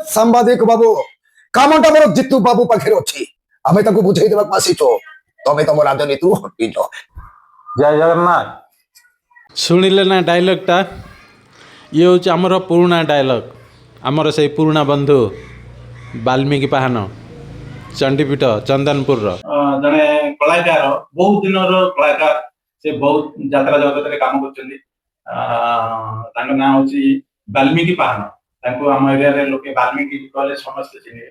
सांबादिक बाबू कामटा मोर जितू बाबू पाखे अच्छी आम ताको बुझे देवा आसीचो तमें तुम राजनीति हटिच। जय जगन्नाथ। शुणिले ना डायलॉग टा ये हूँ आमर पुराणा डायलॉग आमर से पुराणा बंधु वाल्मीकि पाहन चंडीपीठ चंदनपुर जड़े कलाकार बहुत दिन कलाकार से बहुत यात्रा जगत में काम कर ना हूँ वाल्मीकि पाहन आम एरिया लोके वाल्मीकि कहले समस्त चिन्हे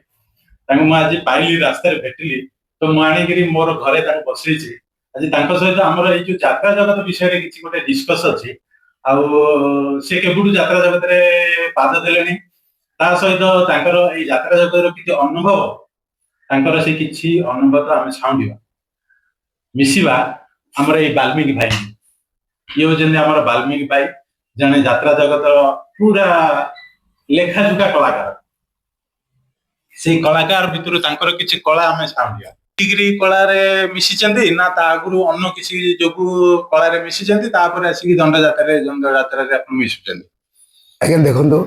मुझे आज पाइली रास्तार भेटिली तो मुझे मोर घरे बसई आज सहित आमर ये यात्रा जगत विषय किसी गोटे डिस्कस अच्छी से केवल यात्रा जगत में पाद देले सहित यात्रा जगत किसी अनुभव से किसी अनुभव आम छाउंडा मिसिबा आमर ये वाल्मीकि भाई ये हूँ आमर वाल्मीकि भाई जने यात्रा जगत पूरा लेखाजुखा कलाकार से कलाकार भितर किसी कला आम छाउंडा डिग्री कला मिशिंट ना आगु अन्न किसी जो कला मिशिंट आसिक दंड जात्रा मिशुच्च। आज्ञा देखो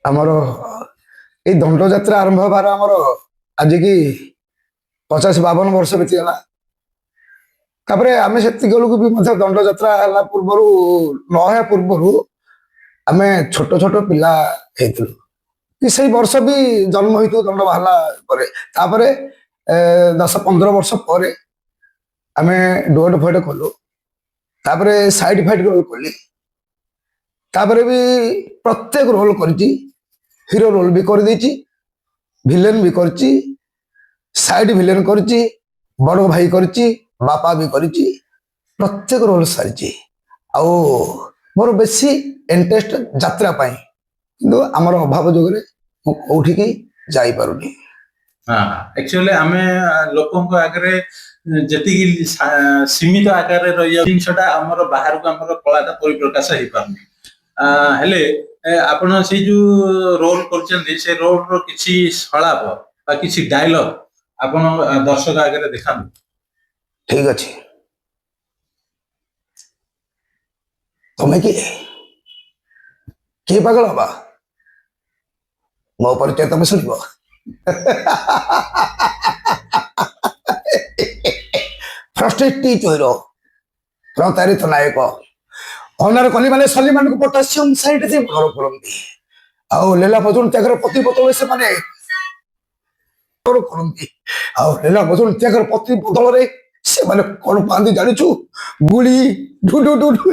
आमर ये दंड जात्रा आरंभ हबार आमर आज की 50-52 वर्ष बीतीगला आम से भी दंड जात्रा पूर्वर नया पूर्वर आम छोट छोट पिला कि से वर्ष भी जन्म हो दंड बाहर 10-15 वर्ष पर आम डोट फैट कलु साइड फाइट रोल कली भी प्रत्येक रोल कर हीरो रोल भी कर विलेन भी कर साइड विलेन कर बड़ भाई कर बापा भी कर प्रत्येक रोल सारी मोर बेसी इंटरेस्ट यात्रा कि आमर अभाव जोगे कौटी जाई पारुनी। हाँ एक्चुअली आम लोक आगे जी सीमित आकार जिनसा आमर बाहर को आमर कलाटा परिप्रकाश हो पारे आपण से जो रोल कर रोल किसी सलाप किसी डायलॉग आपण दर्शक आगे देखा। ठीक अच्छे तुम्हें किए पागल हवा मो परिचय तुम शुण चोर प्रतारित नायक अनार कली माने सली मान पोटासियम साइड से घर करती लीला मजुन त्यागर पति बदल से माने करती लीला मजुन त्यागर पति बदल से माने कौन पाती जाचु गुली ढुडु ढुडु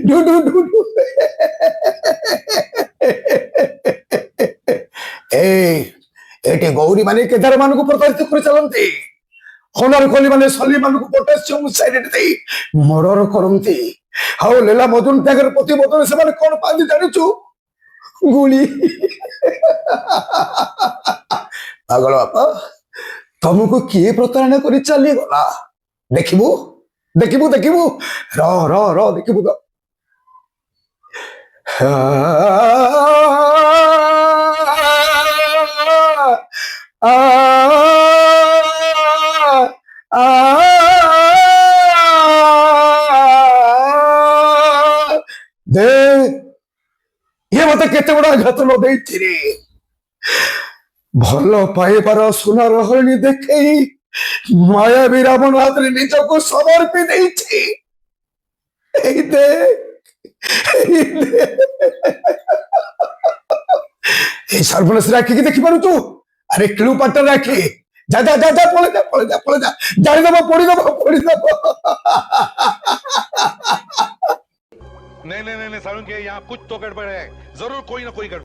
ढुडु ढुडु ए गौरी माने केदार मान को प्रतारित कर चलती हनर कली माने सली मान को पोटासियम साइड दे मर्डर करती लीला मजुन त्यागर पति बदल से माने कौन पाती जाचु गुली पागल बापा तुमको किए प्रतारणा कर चली गला देखिबू देखिबू देखिबू र र र देखिबू तो दे ये मत केते बड़ा घात न देछि भल पाइबार सुनार हरिणी देखे माया भी रावण हाथ में निज को समर्पी सर्वनाश राखी की देखी पारु अरे क्लू पाटर राखी जा जा जा जा पळे जा पळे जा पळे जा जारी दबा पड़ी दबा नहीं नहीं नहीं सारुण के यहाँ कुछ तो गड़बड़ है, जरूर कोई ना कोई गड़बड़।